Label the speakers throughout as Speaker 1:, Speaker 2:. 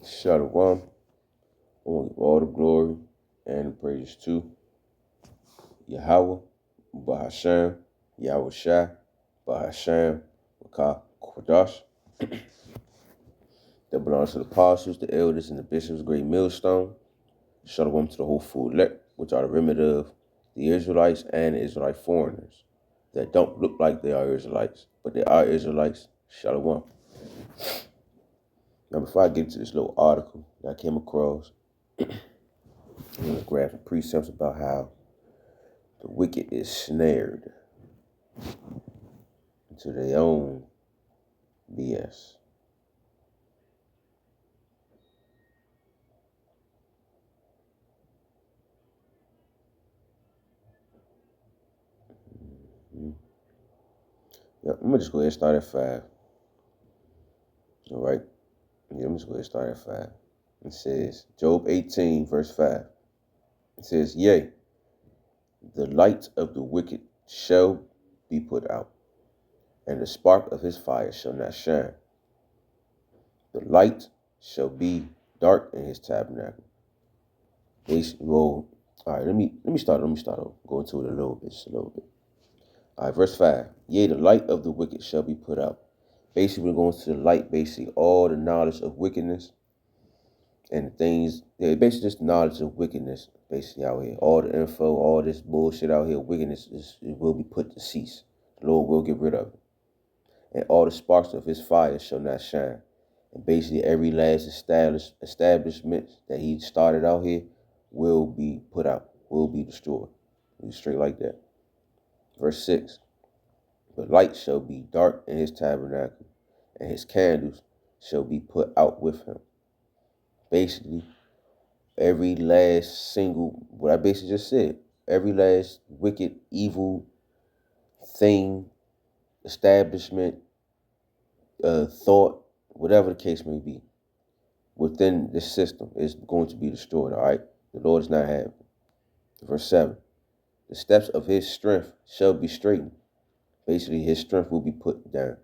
Speaker 1: Shalom. I want to give all the glory and the praises to Yahweh, Bahasham, Yahweh Shai, Bahasham, Wakah, Kodash. That belongs to the apostles, the elders, and the bishops, great millstone. Shalom to the whole full elect, which are the remnant of the Israelites and the Israelite foreigners that don't look like they are Israelites, but they are Israelites. Shalom. Now, before I get into this little article that I came across, I'm going to grab some precepts about how the wicked is snared into their own BS. Yeah, I'm gonna just go ahead and start at 5. All right. Yeah, I'm just going to start at 5. It says, Job 18, verse 5. It says, Yea, the light of the wicked shall be put out, and the spark of his fire shall not shine. The light shall be dark in his tabernacle. Well, all right, let me start over. Go into it a little bit. All right, verse 5. Yea, the light of the wicked shall be put out. Basically, we're going to the light, basically all the knowledge of wickedness and things, basically just knowledge of wickedness, basically out here. All the info, all this bullshit out here, wickedness it will be put to cease. The Lord will get rid of it. And all the sparks of his fire shall not shine. And basically every last establishment that he started out here will be put out, will be destroyed. It's straight like that. Verse 6. The light shall be dark in his tabernacle, and his candles shall be put out with him. Basically, every last single, what I basically just said, every last wicked, evil thing, establishment, thought, whatever the case may be, within this system is going to be destroyed, all right? The Lord is not having. Verse 7, the steps of his strength shall be straightened. Basically, his strength will be put down.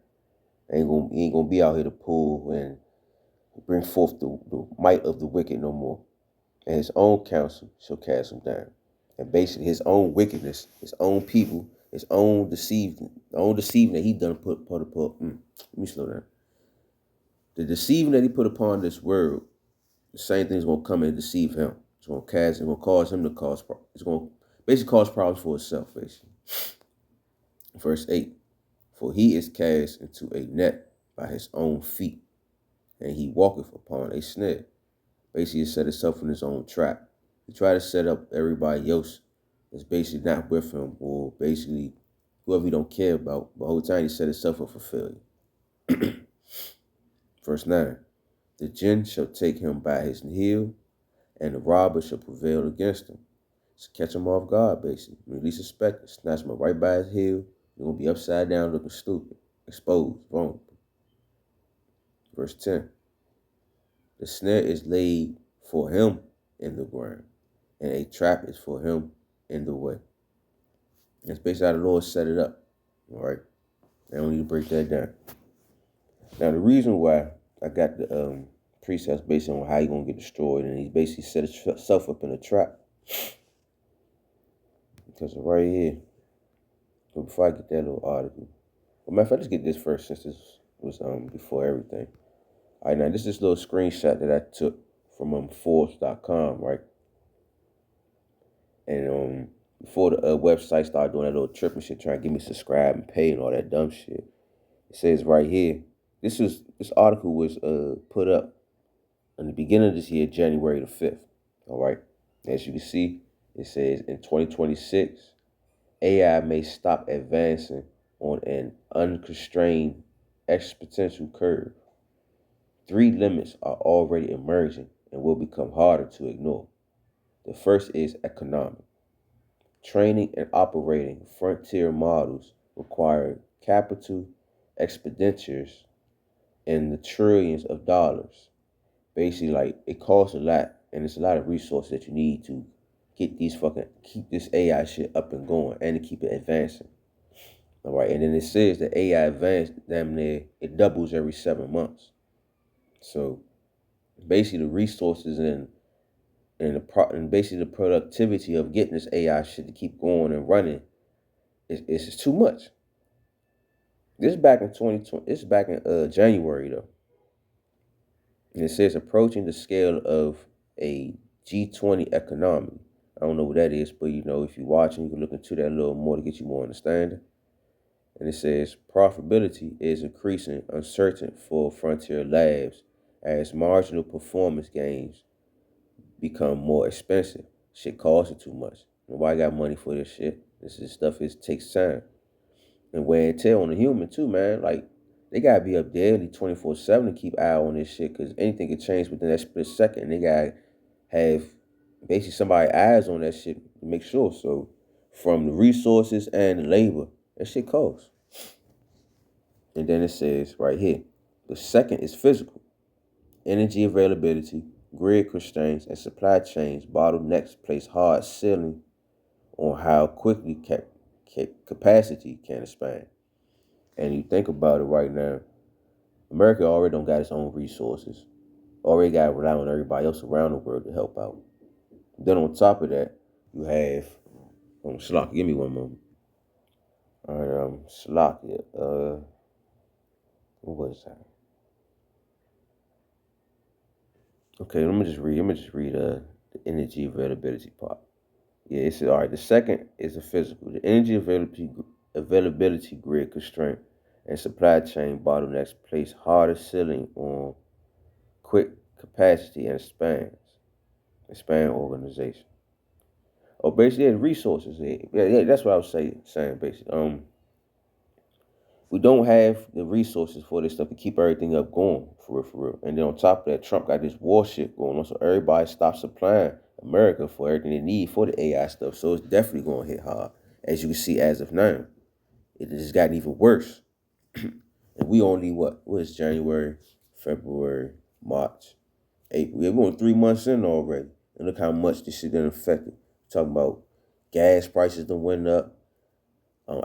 Speaker 1: He ain't gonna be out here to pull and bring forth the might of the wicked no more. And his own counsel shall cast him down. And basically his own wickedness, his own people, his own deceiving, the own deceiving that he done put let me slow down. The deceiving that he put upon this world, the same thing is gonna come and deceive him. It's gonna cause him to cause problems. It's gonna basically cause problems for itself, basically. Verse 8, for he is cast into a net by his own feet, and he walketh upon a snare. Basically, he set himself in his own trap. He tried to set up everybody else that's basically not with him, or basically whoever he don't care about. But the whole time he set himself up for failure. Verse 9, the jinn shall take him by his heel, and the robber shall prevail against him. So catch him off guard, basically. When he least suspect it, snatch him right by his heel. You're going to be upside down looking stupid, exposed, vulnerable. Verse 10, the snare is laid for him in the ground, and a trap is for him in the way. That's basically how the Lord set it up. All right. I don't need to break that down. Now, the reason why I got the precepts based on how he's going to get destroyed, and he's basically set himself up in a trap. Because right here, but before I get that little article, well, matter of fact, let's get this first since this was before everything. All right, now this is this little screenshot that I took from Forbes.com, right? And before the website started doing that little trip and shit, trying to get me subscribe and pay and all that dumb shit, it says right here, this article was put up in the beginning of this year, January the 5th. All right. As you can see, it says in 2026, AI may stop advancing on an unconstrained exponential curve. 3 limits are already emerging and will become harder to ignore. The first is economic. Training and operating frontier models require capital expenditures in the trillions of dollars. Basically, like, it costs a lot, and it's a lot of resources that you need to keep this AI shit up and going, and to keep it advancing. All right, and then it says that AI advanced damn near, it doubles every 7 months. So basically the resources and basically the productivity of getting this AI shit to keep going and running is just too much. This is back in 2020. This is back in January though, and it says approaching the scale of a G20 economy. I don't know what that is, but if you're watching, you can look into that a little more to get you more understanding. And it says profitability is increasing uncertain for frontier labs as marginal performance gains become more expensive. Shit costing too much. Nobody got money for this shit. This is stuff. It takes time and wear and tear on the human too, man. Like they gotta be up daily, 24/7 to keep eye on this shit, because anything can change within that split second. They gotta have basically somebody eyes on that shit to make sure. So from the resources and the labor, that shit costs. And then it says right here, the second is physical. Energy availability, grid constraints, and supply chains bottlenecks place hard ceiling on how quickly capacity can expand. And you think about it right now, America already don't got its own resources. Already got to rely on everybody else around the world to help out. Then on top of that, you have Slock, give me one moment. All right, Slock, what was that? Okay, let me just read the energy availability part. Yeah, it says, all right, the second is the physical. The energy availability grid constraint and supply chain bottlenecks place harder ceiling on quick capacity and expand organization. Oh, basically, yeah, resources. Yeah, that's what I was saying basically. We don't have the resources for this stuff to keep everything up going, for real. And then on top of that, Trump got this war shit going on, so everybody stopped supplying America for everything they need for the AI stuff. So it's definitely going to hit hard, as you can see as of now. It just gotten even worse. And we only, what is January, February, March, April. We're going 3 months in already. And look how much this shit done affected. Talking about gas prices done went up.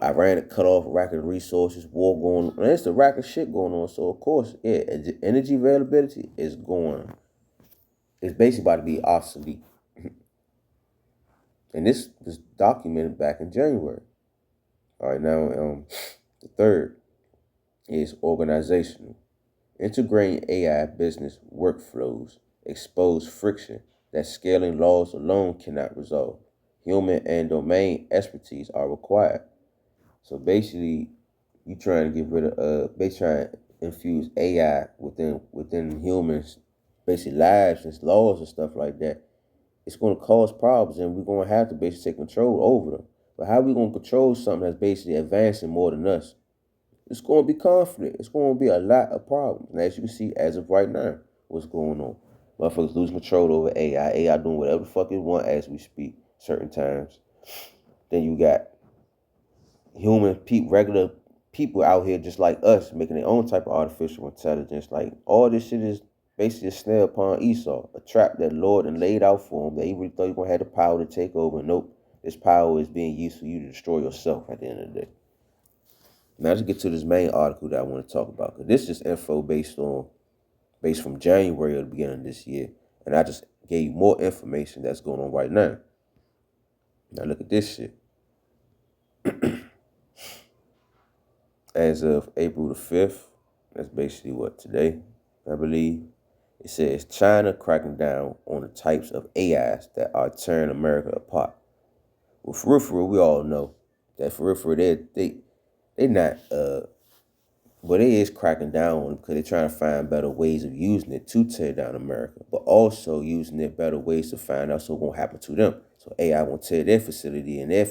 Speaker 1: Iran had cut off a rack of resources, war going on. And it's a rack of shit going on. So, of course, yeah, energy availability is going. It's basically about to be obsolete. And this was documented back in January. All right, now, the third is organizational. Integrating AI business workflows expose friction that scaling laws alone cannot resolve. Human and domain expertise are required. So basically, you trying to get rid of they trying to infuse AI within humans, basically lives and laws and stuff like that. It's going to cause problems, and we're going to have to basically take control over them. But how are we going to control something that's basically advancing more than us? It's going to be conflict. It's going to be a lot of problems. And as you can see, as of right now, what's going on? Motherfuckers losing control over AI. AI doing whatever the fuck it want as we speak, certain times. Then you got regular people out here just like us, making their own type of artificial intelligence. Like, all this shit is basically a snare upon Esau, a trap that the Lord and laid out for him. That he really thought he was going to have the power to take over. Nope. This power is being used for you to destroy yourself at the end of the day. Now let's get to this main article that I want to talk about. Because this is info based from January of the beginning of this year. And I just gave you more information that's going on right now. Now look at this shit. As of April the 5th, that's basically what, today, I believe, it says China cracking down on the types of AIs that are tearing America apart. Well, for real, we all know that for real, they not, but it is cracking down on them because they're trying to find better ways of using it to tear down America, but also using it better ways to find out what's going to happen to them. So AI won't tear their facility and their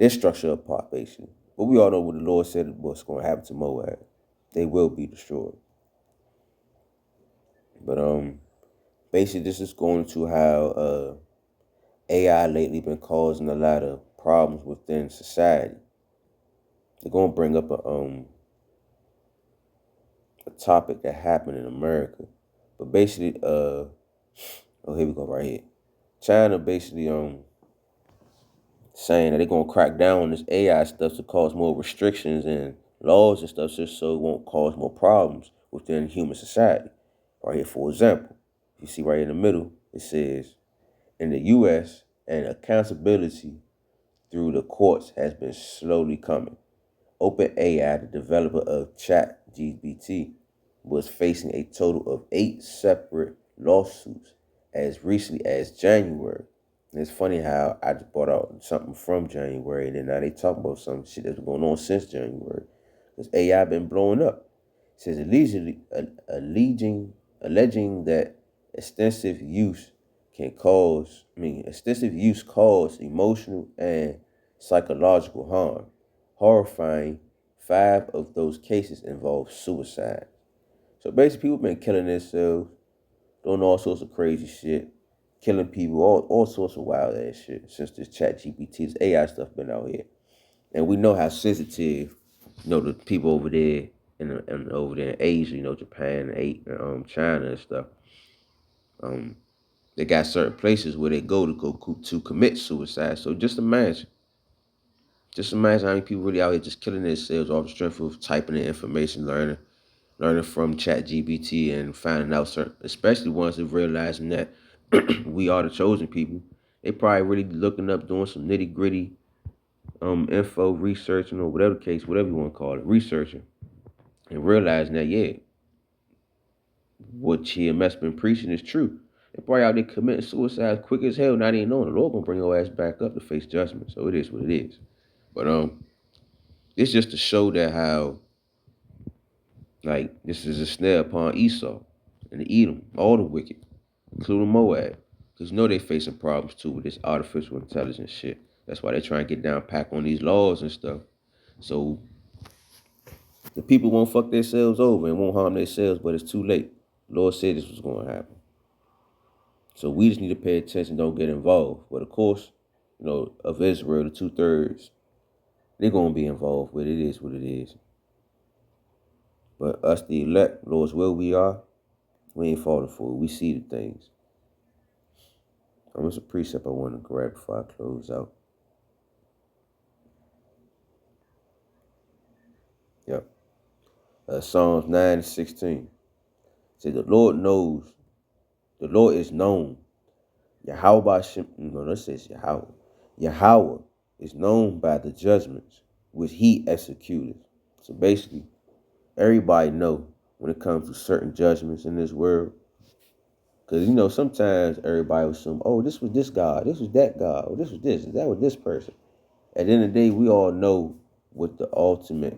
Speaker 1: structure apart, basically. But we all know what the Lord said what's going to happen to Moab. They will be destroyed. But basically, this is going to how AI lately been causing a lot of problems within society. They're going to bring up a topic that happened in America. But basically, here we go right here. China basically saying that they're going to crack down on this AI stuff to cause more restrictions and laws and stuff just so it won't cause more problems within human society. Right here, for example, you see right in the middle, it says, in the U.S., and accountability through the courts has been slowly coming. OpenAI, the developer of ChatGPT, was facing a total of 8 separate lawsuits as recently as January. And it's funny how I just brought out something from January, and then now they talk about some shit that's been going on since January. Because AI been blowing up. It says alleging that extensive use cause emotional and psychological harm. Horrifying, 5 of those cases involve suicide. So basically, people been killing themselves, doing all sorts of crazy shit, killing people, all sorts of wild ass shit since this ChatGPT, this AI stuff been out here. And we know how sensitive, the people over there and over there in Asia, Japan, China and stuff. They got certain places where they go to commit suicide. So just imagine how many people really out here just killing themselves off the strength of typing in information, learning from ChatGPT and finding out certain, especially ones that realizing that we are the chosen people. They probably really looking up, doing some nitty gritty info, researching, or whatever the case, whatever you want to call it, researching, and realizing that, yeah, what TMS been preaching is true. They probably out there committing suicide quick as hell, not even knowing the Lord gonna bring your ass back up to face judgment. So it is what it is. But it's just to show that how, like, this is a snare upon Esau and Edom, all the wicked, including Moab. Because they facing problems too with this artificial intelligence shit. That's why they trying to get down pack on these laws and stuff. So the people won't fuck themselves over and won't harm themselves, but it's too late. The Lord said this was going to happen. So we just need to pay attention, don't get involved. But of course, of Israel, the 2/3, they're going to be involved with it. It is what it is. But us, the elect, Lord's will we are, we ain't falling for it. We see the things. It's a precept I want to grab before I close out. Yep. Psalms 9:16. Say the Lord is known. Yahweh Shem, that says Yahweh. Yahweh is known by the judgments which he executed. So basically, everybody know when it comes to certain judgments in this world. Because, sometimes everybody will assume, oh, this was this God, this was that God, or this was this, that was this person. At the end of the day, we all know what the ultimate,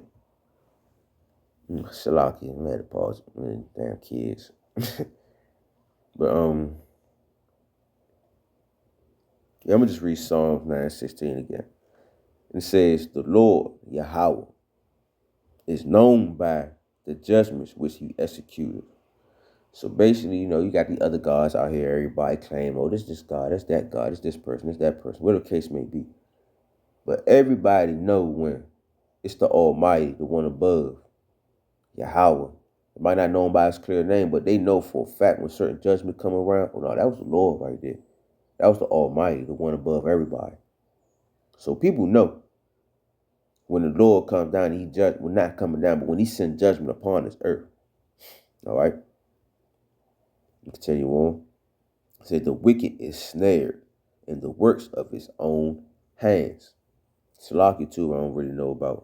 Speaker 1: Shalaki, I had to pause, man, damn kids. But, I'm going to just read Psalms 9:16 again. It says, the Lord, Yahweh, is known by the judgments which he executed. So basically, you got the other gods out here. Everybody claim, oh, this God, that's that God, it's this person, it's that person, whatever the case may be. But everybody know when it's the Almighty, the one above, Yahweh. They might not know him by his clear name, but they know for a fact when certain judgment come around, oh no, that was the Lord right there. That was the Almighty, the one above everybody. So people know when the Lord comes down, he judge, well, not coming down, but when he sends judgment upon this earth. All right? Continue on. It said the wicked is snared in the works of his own hands. Salaki too, I don't really know about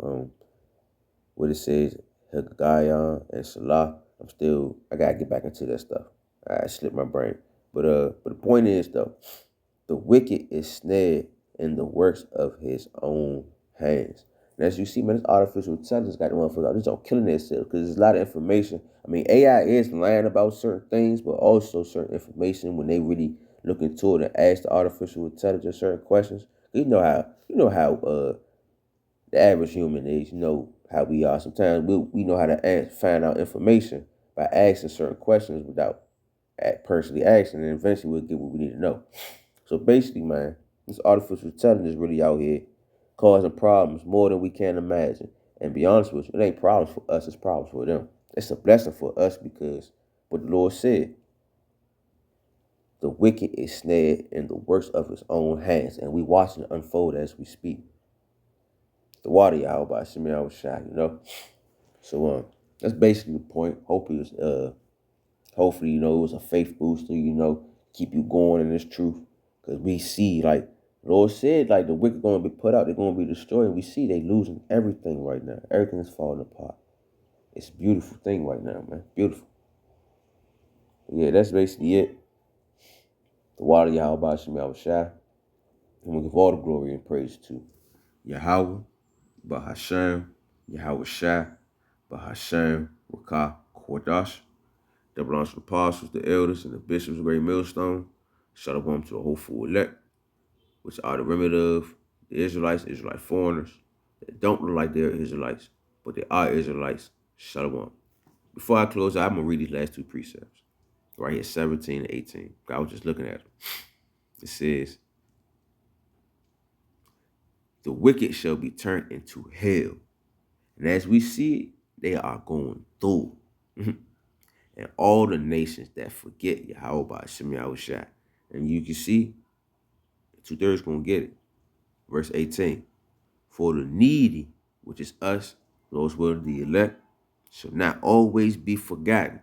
Speaker 1: what it says, Hegayon and Salah. I gotta get back into that stuff. I slipped my brain. But the point is though, the wicked is snared in the works of his own hands. And as you see, man, this artificial intelligence got the motherfuckers out. They're all killing themselves because there's a lot of information. I mean, AI is lying about certain things, but also certain information when they really look into it and ask the artificial intelligence certain questions. You know how the average human is, how we are. Sometimes we know how to find out information by asking certain questions without personally asking, and eventually we'll get what we need to know. So basically, man, this artificial intelligence is really out here causing problems more than we can imagine. And be honest with you, it ain't problems for us, it's problems for them. It's a blessing for us because what the Lord said, the wicked is snared in the works of his own hands, and we watching it unfold as we speak. The water y'all by Shimei was shot, So that's basically the point. Hopefully Hopefully, it was a faith booster, keep you going in this truth. Because we see, like, the Lord said, like, the wicked going to be put out, they're going to be destroyed. And we see they losing everything right now. Everything is falling apart. It's a beautiful thing right now, man. Beautiful. But yeah, that's basically it. The water Yahweh Shem Yahushua. And we give all the glory and praise to Yahweh, Bahashem, Yahweh Shai, Bahashem, Rakah, Kordash. That belongs to the apostles, the elders, and the bishops of Great Millstone. Shalom to the hopeful elect, which are the remnant of the Israelites, Israelite foreigners, that don't look like they're Israelites, but they are Israelites. Shalom. Before I close out, I'm going to read these last two precepts. Right here, 17 and 18. I was just looking at them. It says, the wicked shall be turned into hell. And as we see it, they are going through. And all the nations that forget Yahweh by Shem Yahushua. And you can see, 2/3 going to get it. Verse 18. For the needy, which is us, those who are the elect, shall not always be forgotten.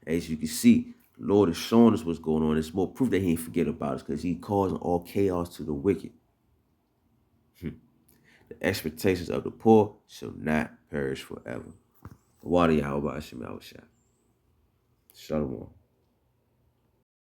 Speaker 1: As you can see, the Lord is showing us what's going on. It's more proof that he ain't forget about us because he causing all chaos to the wicked. The expectations of the poor shall not perish forever. Water Yahweh Shem Yahushua. Shalom.